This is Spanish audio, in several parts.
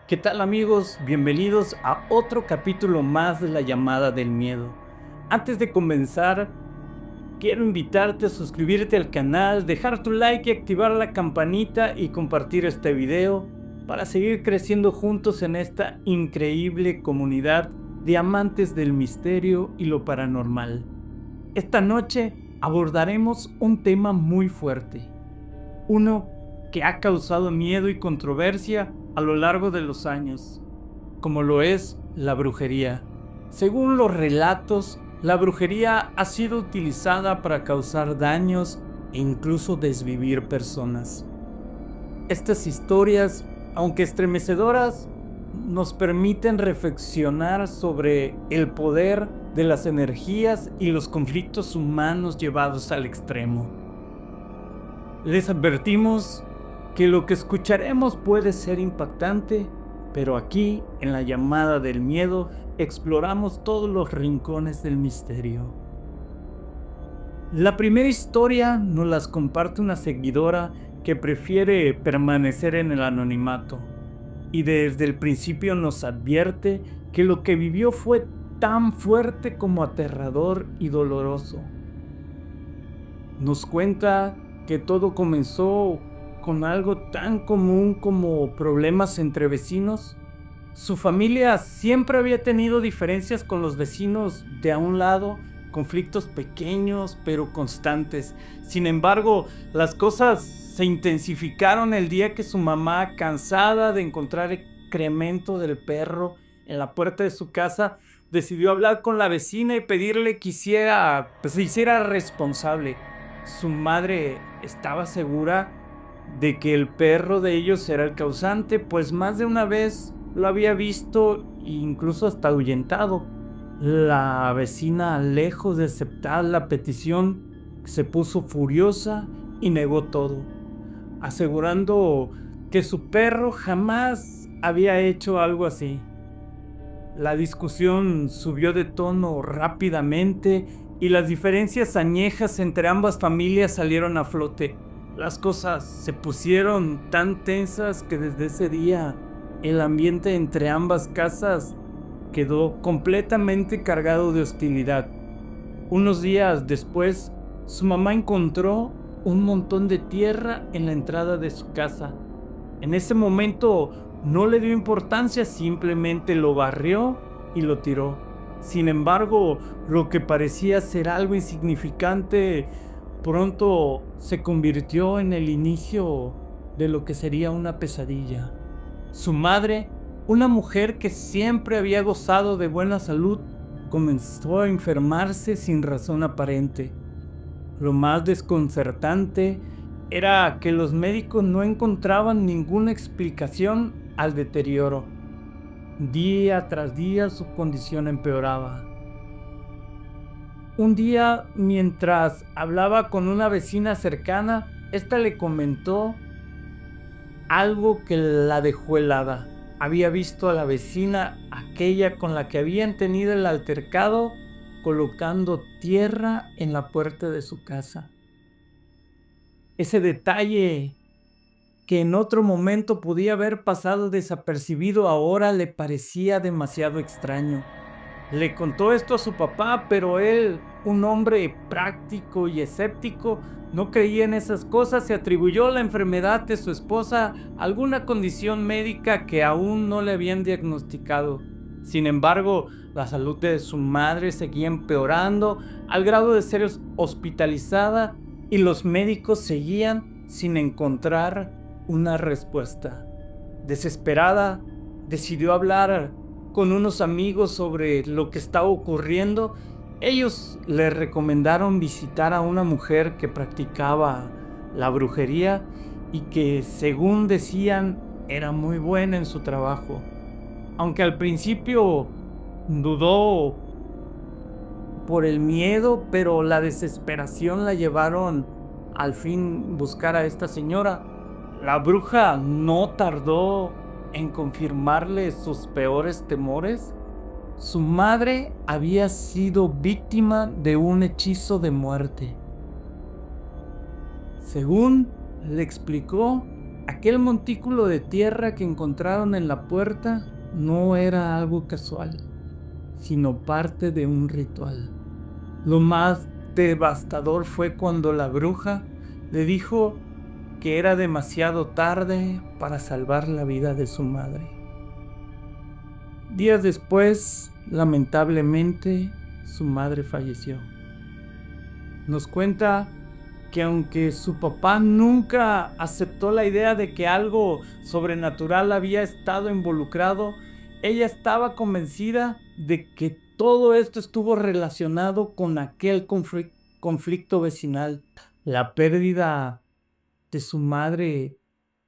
¿Qué tal amigos? Bienvenidos a otro capítulo más de La Llamada del Miedo. Antes de comenzar, quiero invitarte a suscribirte al canal, dejar tu like y activar la campanita y compartir este video para seguir creciendo juntos en esta increíble comunidad de amantes del misterio y lo paranormal. Esta noche abordaremos un tema muy fuerte, uno que ha causado miedo y controversia a lo largo de los años, como lo es la brujería. Según los relatos, la brujería ha sido utilizada para causar daños e incluso desvivir personas. Estas historias, aunque estremecedoras, nos permiten reflexionar sobre el poder de las energías y los conflictos humanos llevados al extremo. Les advertimos que lo que escucharemos puede ser impactante, pero aquí, en La Llamada del Miedo, exploramos todos los rincones del misterio. La primera historia nos las comparte una seguidora que prefiere permanecer en el anonimato, y desde el principio nos advierte que lo que vivió fue tan fuerte como aterrador y doloroso. Nos cuenta que todo comenzó con algo tan común como problemas entre vecinos. Su familia siempre había tenido diferencias con los vecinos de a un lado, conflictos pequeños pero constantes. Sin embargo, las cosas se intensificaron el día que su mamá, cansada de encontrar excremento del perro en la puerta de su casa, decidió hablar con la vecina y pedirle que se hiciera responsable. Su madre estaba segura de que el perro de ellos era el causante, pues más de una vez lo había visto e incluso hasta ahuyentado. La vecina, lejos de aceptar la petición, se puso furiosa y negó todo, asegurando que su perro jamás había hecho algo así. La discusión subió de tono rápidamente y las diferencias añejas entre ambas familias salieron a flote. Las cosas se pusieron tan tensas que desde ese día el ambiente entre ambas casas quedó completamente cargado de hostilidad. Unos días después, su mamá encontró un montón de tierra en la entrada de su casa. En ese momento no le dio importancia, simplemente lo barrió y lo tiró. Sin embargo, lo que parecía ser algo insignificante pronto se convirtió en el inicio de lo que sería una pesadilla. Su madre, una mujer que siempre había gozado de buena salud, comenzó a enfermarse sin razón aparente. Lo más desconcertante era que los médicos no encontraban ninguna explicación al deterioro. Día tras día su condición empeoraba. Un día, mientras hablaba con una vecina cercana, esta le comentó algo que la dejó helada. Había visto a la vecina, aquella con la que habían tenido el altercado, colocando tierra en la puerta de su casa. Ese detalle que en otro momento podía haber pasado desapercibido, ahora le parecía demasiado extraño. Le contó esto a su papá, pero él, un hombre práctico y escéptico, no creía en esas cosas y atribuyó la enfermedad de su esposa a alguna condición médica que aún no le habían diagnosticado. Sin embargo, la salud de su madre seguía empeorando al grado de ser hospitalizada y los médicos seguían sin encontrar una respuesta. Desesperada, decidió hablar con unos amigos sobre lo que estaba ocurriendo. Ellos le recomendaron visitar a una mujer que practicaba la brujería y que, según decían, era muy buena en su trabajo. Aunque al principio dudó por el miedo, pero la desesperación la llevaron al fin buscar a esta señora. La bruja no tardó en confirmarle sus peores temores. Su madre había sido víctima de un hechizo de muerte. Según le explicó, Aquel montículo de tierra que encontraron en la puerta no era algo casual, sino parte de un ritual. Lo más devastador fue cuando la bruja le dijo que era demasiado tarde para salvar la vida de su madre. Días después, lamentablemente, su madre falleció. Nos cuenta que aunque su papá nunca aceptó la idea de que algo sobrenatural había estado involucrado, ella estaba convencida de que todo esto estuvo relacionado con aquel conflicto vecinal. La pérdida de su madre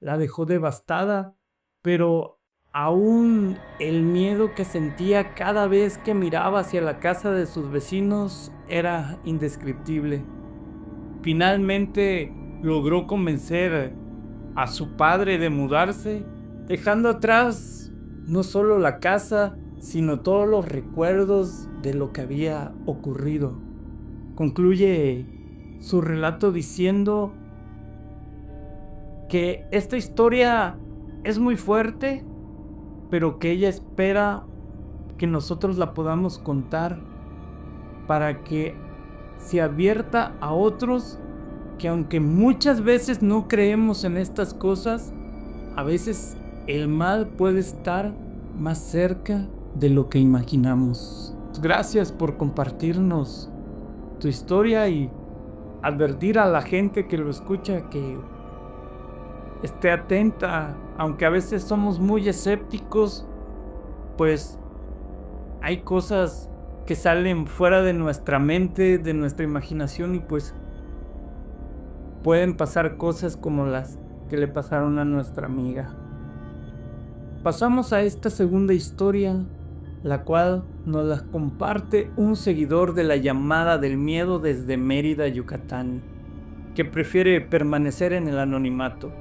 la dejó devastada, pero aún el miedo que sentía cada vez que miraba hacia la casa de sus vecinos era indescriptible. Finalmente logró convencer a su padre de mudarse, dejando atrás no solo la casa, sino todos los recuerdos de lo que había ocurrido. Concluye su relato diciendo que esta historia es muy fuerte, pero que ella espera que nosotros la podamos contar para que se advierta a otros que aunque muchas veces no creemos en estas cosas, a veces el mal puede estar más cerca de lo que imaginamos. Gracias por compartirnos tu historia y advertir a la gente que lo escucha que esté atenta, aunque a veces somos muy escépticos, pues hay cosas que salen fuera de nuestra mente, de nuestra imaginación, y pues pueden pasar cosas como las que le pasaron a nuestra amiga. Pasamos a esta segunda historia, la cual nos la comparte un seguidor de la llamada del miedo desde Mérida, Yucatán, que prefiere permanecer en el anonimato.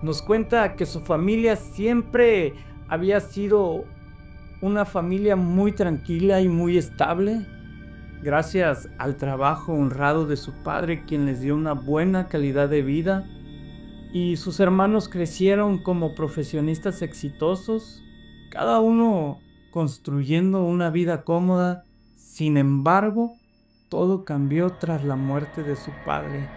Nos cuenta que su familia siempre había sido una familia muy tranquila y muy estable, gracias al trabajo honrado de su padre, quien les dio una buena calidad de vida, y sus hermanos crecieron como profesionistas exitosos, cada uno construyendo una vida cómoda. Sin embargo, todo cambió tras la muerte de su padre,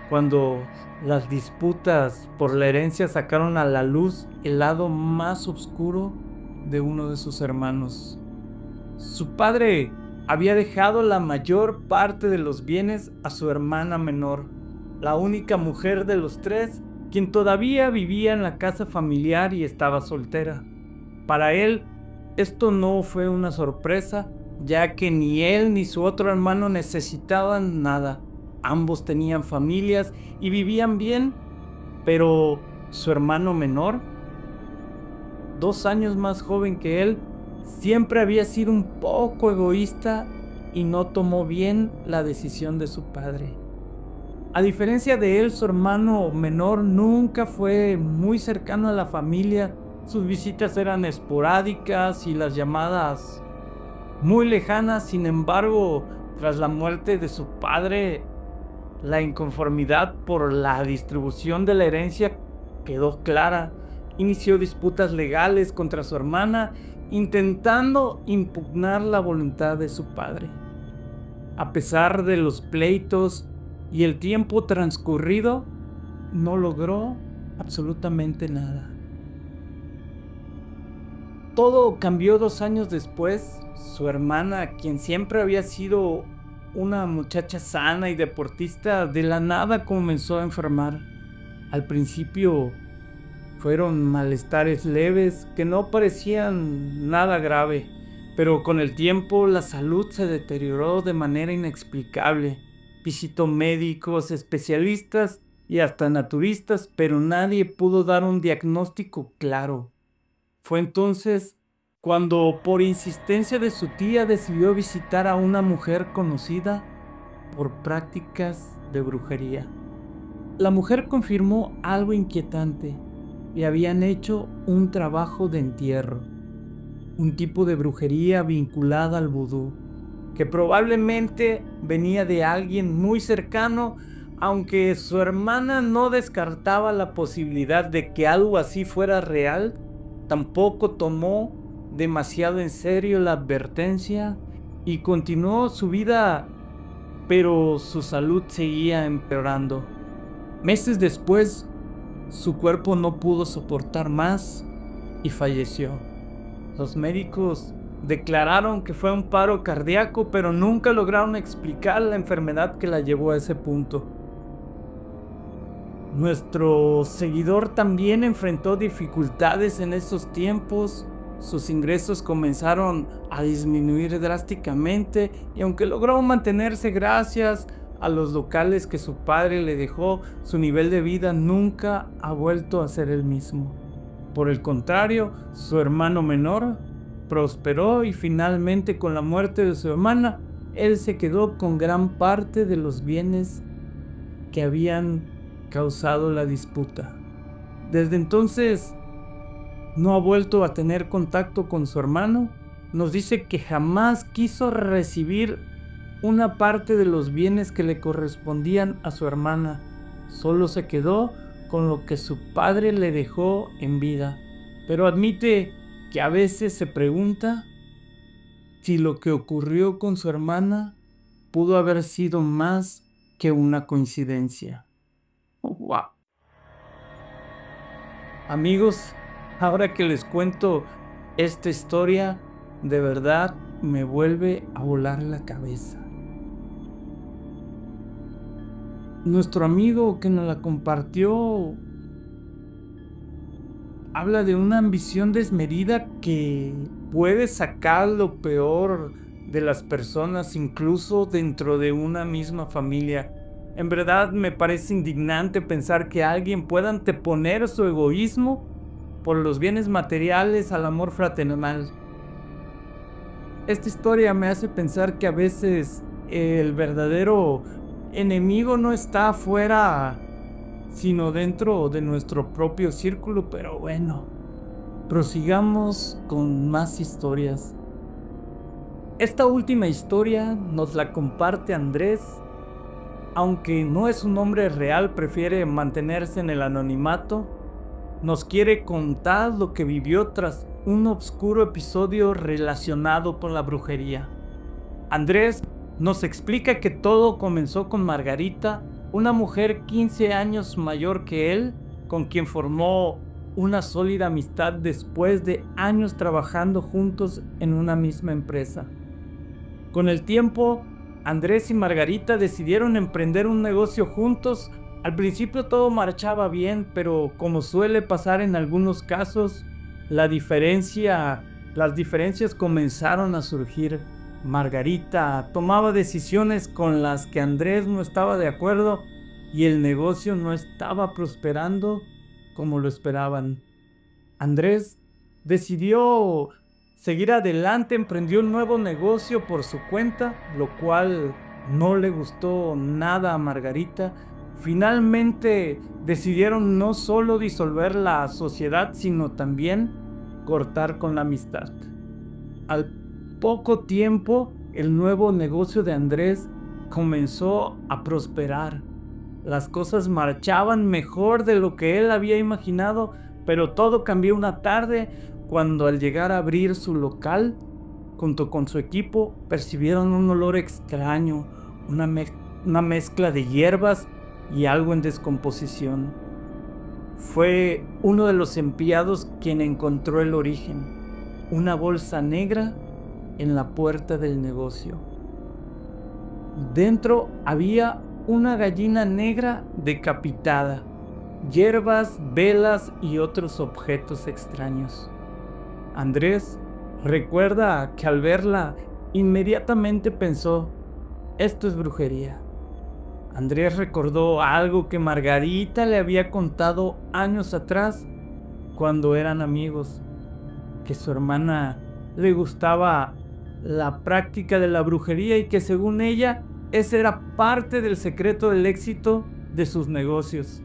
cuando las disputas por la herencia sacaron a la luz el lado más oscuro de uno de sus hermanos. Su padre había dejado la mayor parte de los bienes a su hermana menor, la única mujer de los tres, quien todavía vivía en la casa familiar y estaba soltera. Para él, esto no fue una sorpresa, ya que ni él ni su otro hermano necesitaban nada. Ambos tenían familias y vivían bien, pero su hermano menor, 2 años más joven que él, siempre había sido un poco egoísta y no tomó bien la decisión de su padre. A diferencia de él, su hermano menor nunca fue muy cercano a la familia. Sus visitas eran esporádicas y las llamadas muy lejanas. Sin embargo, tras la muerte de su padre, la inconformidad por la distribución de la herencia quedó clara. Inició disputas legales contra su hermana, intentando impugnar la voluntad de su padre. A pesar de los pleitos y el tiempo transcurrido, no logró absolutamente nada. Todo cambió 2 años después. Su hermana, quien siempre había sido una muchacha sana y deportista, de la nada comenzó a enfermar. Al principio fueron malestares leves que no parecían nada grave, pero con el tiempo la salud se deterioró de manera inexplicable. Visitó médicos, especialistas y hasta naturistas, pero nadie pudo dar un diagnóstico claro. Fue entonces cuando, por insistencia de su tía, decidió visitar a una mujer conocida por prácticas de brujería. La mujer confirmó algo inquietante: le habían hecho un trabajo de entierro, un tipo de brujería vinculada al vudú, que probablemente venía de alguien muy cercano Aunque su hermana no descartaba la posibilidad de que algo así fuera real, tampoco tomó demasiado en serio la advertencia y continuó su vida, pero su salud seguía empeorando. Meses después, su cuerpo no pudo soportar más y falleció. Los médicos declararon que fue un paro cardíaco, pero nunca lograron explicar la enfermedad que la llevó a ese punto. Nuestro seguidor también enfrentó dificultades en esos tiempos. Sus ingresos comenzaron a disminuir drásticamente y aunque logró mantenerse gracias a los locales que su padre le dejó, su nivel de vida nunca ha vuelto a ser el mismo. Por el contrario, su hermano menor prosperó y finalmente, con la muerte de su hermana, él se quedó con gran parte de los bienes que habían causado la disputa. Desde entonces no ha vuelto a tener contacto con su hermano. Nos dice que jamás quiso recibir una parte de los bienes que le correspondían a su hermana. Solo se quedó con lo que su padre le dejó en vida. Pero admite que a veces se pregunta si lo que ocurrió con su hermana pudo haber sido más que una coincidencia. Oh, wow. Amigos, ahora que les cuento esta historia, de verdad me vuelve a volar la cabeza. Nuestro amigo que nos la compartió habla de una ambición desmedida que puede sacar lo peor de las personas, incluso dentro de una misma familia. En verdad me parece indignante pensar que alguien pueda anteponer su egoísmo por los bienes materiales al amor fraternal. Esta historia me hace pensar que a veces el verdadero enemigo no está afuera, sino dentro de nuestro propio círculo. Pero bueno, prosigamos con más historias. Esta última historia nos la comparte Andrés. Aunque no es un nombre real, prefiere mantenerse en el anonimato. Nos quiere contar lo que vivió tras un oscuro episodio relacionado con la brujería. Andrés nos explica que todo comenzó con Margarita, una mujer 15 años mayor que él, con quien formó una sólida amistad después de años trabajando juntos en una misma empresa. Con el tiempo, Andrés y Margarita decidieron emprender un negocio juntos. Al principio todo marchaba bien, pero como suele pasar en algunos casos, las diferencias comenzaron a surgir. Margarita tomaba decisiones con las que Andrés no estaba de acuerdo y el negocio no estaba prosperando como lo esperaban. Andrés decidió seguir adelante, emprendió un nuevo negocio por su cuenta, lo cual no le gustó nada a Margarita. Finalmente decidieron no solo disolver la sociedad, sino también cortar con la amistad. Al poco tiempo, el nuevo negocio de Andrés comenzó a prosperar. Las cosas marchaban mejor de lo que él había imaginado, pero todo cambió una tarde cuando, al llegar a abrir su local, junto con su equipo, percibieron un olor extraño, una mezcla de hierbas y algo en descomposición. Fue uno de los empleados quien encontró el origen: una bolsa negra en la puerta del negocio. Dentro había una gallina negra decapitada, hierbas, velas y otros objetos extraños. Andrés recuerda que al verla inmediatamente pensó: esto es brujería. Andrés recordó algo que Margarita le había contado años atrás, cuando eran amigos, que su hermana le gustaba la práctica de la brujería y que, según ella, ese era parte del secreto del éxito de sus negocios.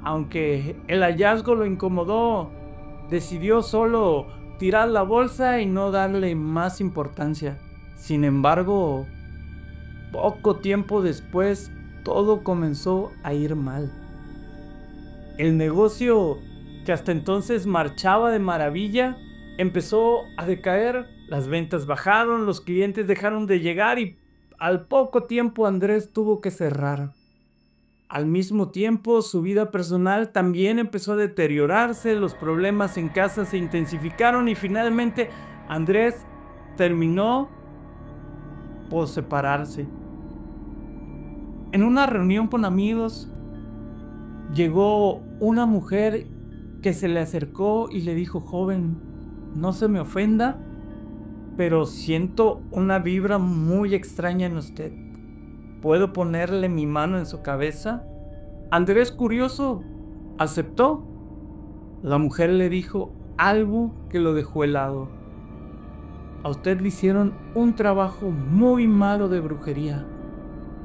Aunque el hallazgo lo incomodó, decidió solo tirar la bolsa y no darle más importancia. Sin embargo, poco tiempo después, todo comenzó a ir mal. El negocio, que hasta entonces marchaba de maravilla, empezó a decaer, las ventas bajaron, los clientes dejaron de llegar y al poco tiempo Andrés tuvo que cerrar. Al mismo tiempo, su vida personal también empezó a deteriorarse, los problemas en casa se intensificaron y finalmente Andrés terminó por separarse. En una reunión con amigos, llegó una mujer que se le acercó y le dijo: joven, no se me ofenda, pero siento una vibra muy extraña en usted. ¿Puedo ponerle mi mano en su cabeza? Andrés, curioso, aceptó. La mujer le dijo algo que lo dejó helado. A usted le hicieron un trabajo muy malo de brujería.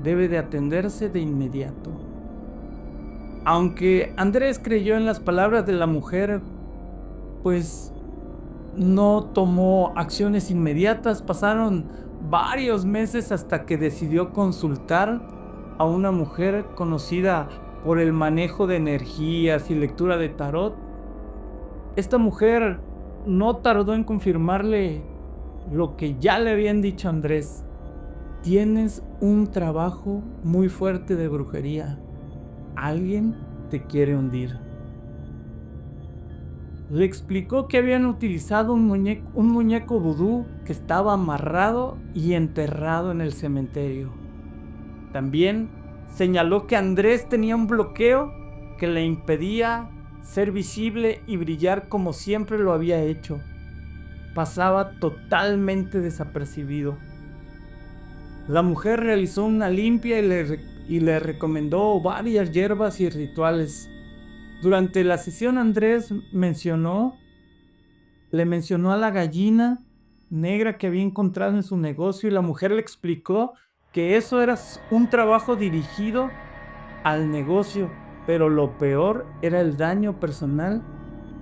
Debe de atenderse de inmediato. Aunque Andrés creyó en las palabras de la mujer, pues no tomó acciones inmediatas. Pasaron varios meses hasta que decidió consultar a una mujer conocida por el manejo de energías y lectura de tarot. Esta mujer no tardó en confirmarle lo que ya le habían dicho a Andrés: tienes un trabajo muy fuerte de brujería. Alguien te quiere hundir. Le explicó que habían utilizado un muñeco vudú que estaba amarrado y enterrado en el cementerio. También señaló que Andrés tenía un bloqueo que le impedía ser visible y brillar como siempre lo había hecho. Pasaba totalmente desapercibido. La mujer realizó una limpia y le recomendó varias hierbas y rituales. Durante la sesión Andrés le mencionó a la gallina negra que había encontrado en su negocio y la mujer le explicó que eso era un trabajo dirigido al negocio, pero lo peor era el daño personal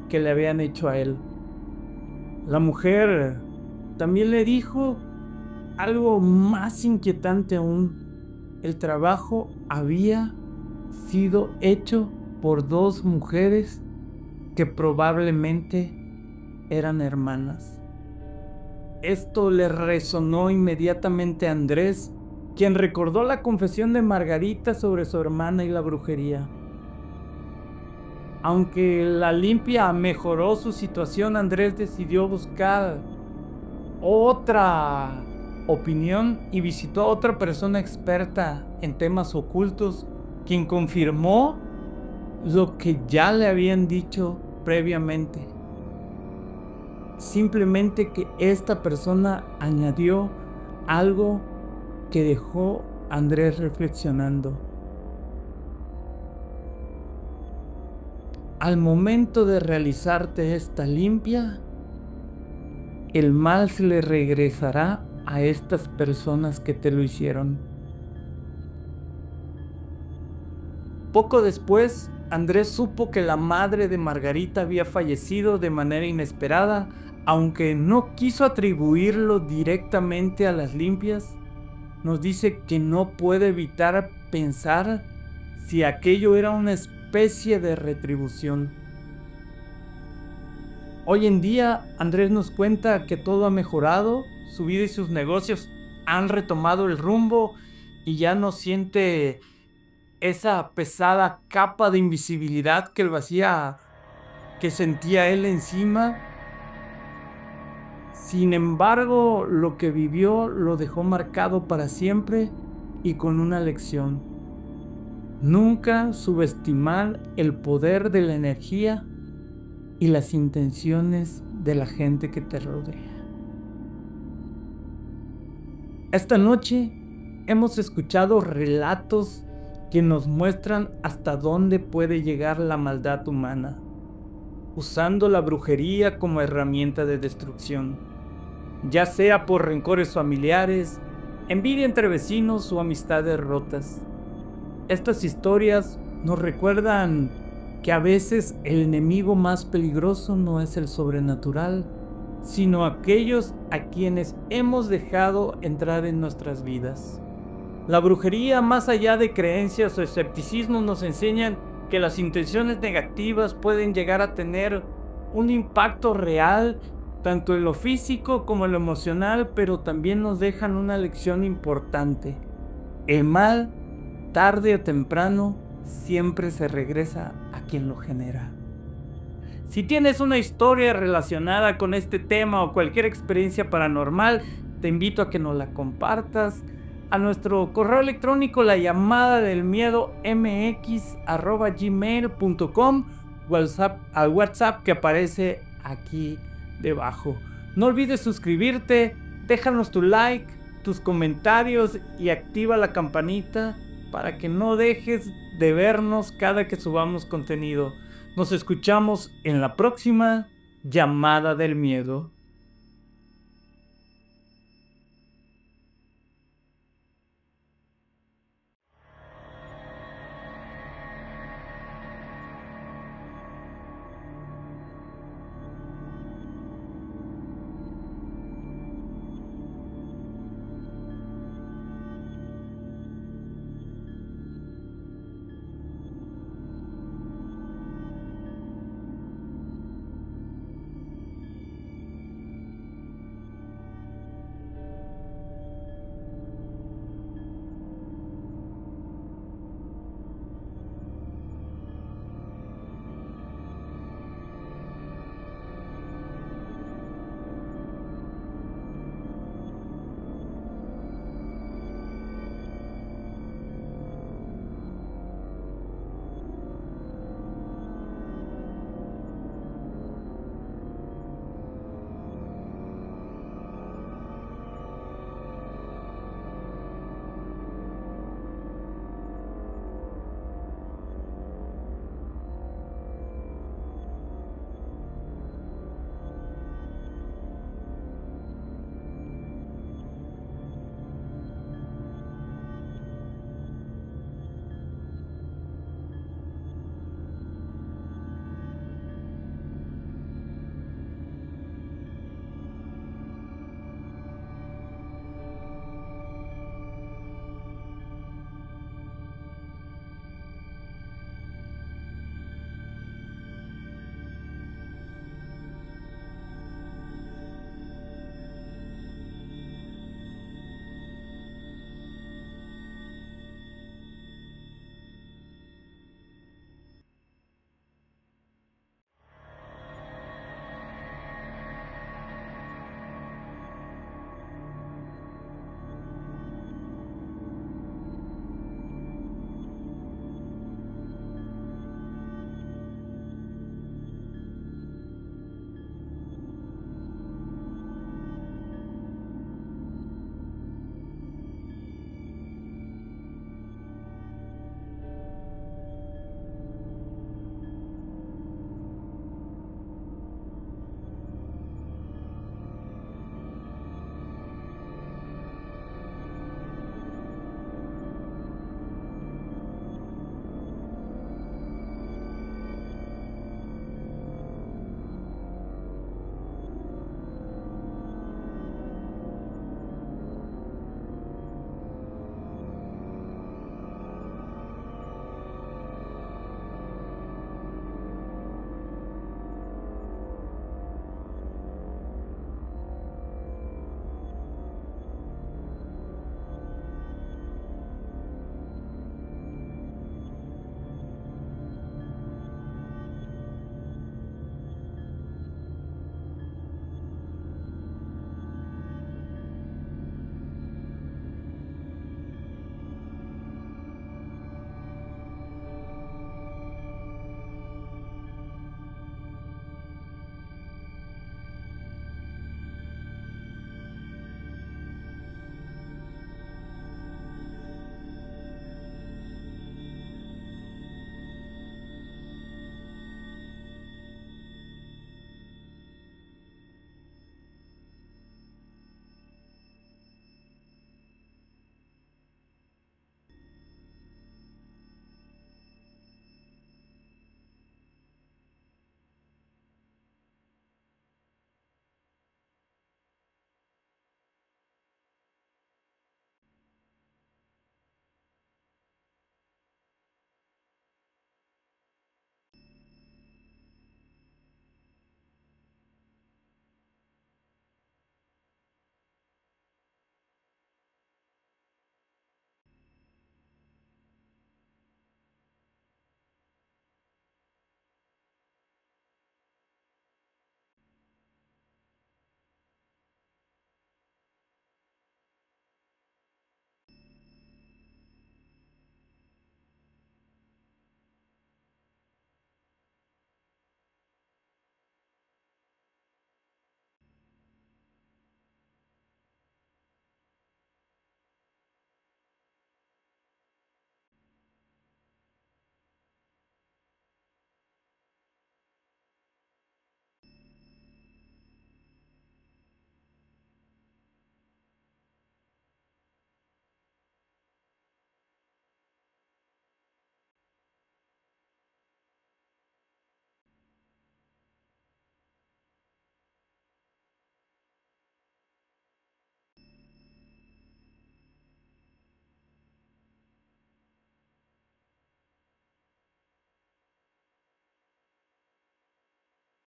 que le habían hecho a él. La mujer también le dijo algo más inquietante aún: el trabajo había sido hecho por dos mujeres que probablemente eran hermanas. Esto le resonó inmediatamente a Andrés, quien recordó la confesión de Margarita sobre su hermana y la brujería. Aunque la limpia mejoró su situación, Andrés decidió buscar otra opinión y visitó a otra persona experta en temas ocultos, quien confirmó lo que ya le habían dicho previamente. Simplemente que esta persona añadió algo que dejó a Andrés reflexionando. Al momento de realizarte esta limpia, el mal se le regresará a estas personas que te lo hicieron. Poco después, Andrés supo que la madre de Margarita había fallecido de manera inesperada. Aunque no quiso atribuirlo directamente a las limpias, nos dice que no puede evitar pensar si aquello era una especie de retribución. Hoy en día, Andrés nos cuenta que todo ha mejorado, su vida y sus negocios han retomado el rumbo y ya no siente esa pesada capa de invisibilidad que sentía él encima. Sin embargo, lo que vivió lo dejó marcado para siempre y con una lección: nunca subestimar el poder de la energía y las intenciones de la gente que te rodea. Esta noche hemos escuchado relatos que nos muestran hasta dónde puede llegar la maldad humana, usando la brujería como herramienta de destrucción, ya sea por rencores familiares, envidia entre vecinos o amistades rotas. Estas historias nos recuerdan que a veces el enemigo más peligroso no es el sobrenatural, sino aquellos a quienes hemos dejado entrar en nuestras vidas. La brujería, más allá de creencias o escepticismo, nos enseñan que las intenciones negativas pueden llegar a tener un impacto real, tanto en lo físico como en lo emocional, pero también nos dejan una lección importante. El mal, tarde o temprano, siempre se regresa a quien lo genera. Si tienes una historia relacionada con este tema o cualquier experiencia paranormal, te invito a que nos la compartas a nuestro correo electrónico la llamada del miedo mx@gmail.com o al WhatsApp que aparece aquí debajo. No olvides suscribirte, déjanos tu like, tus comentarios y activa la campanita para que no dejes de vernos cada que subamos contenido. Nos escuchamos en la próxima llamada del miedo.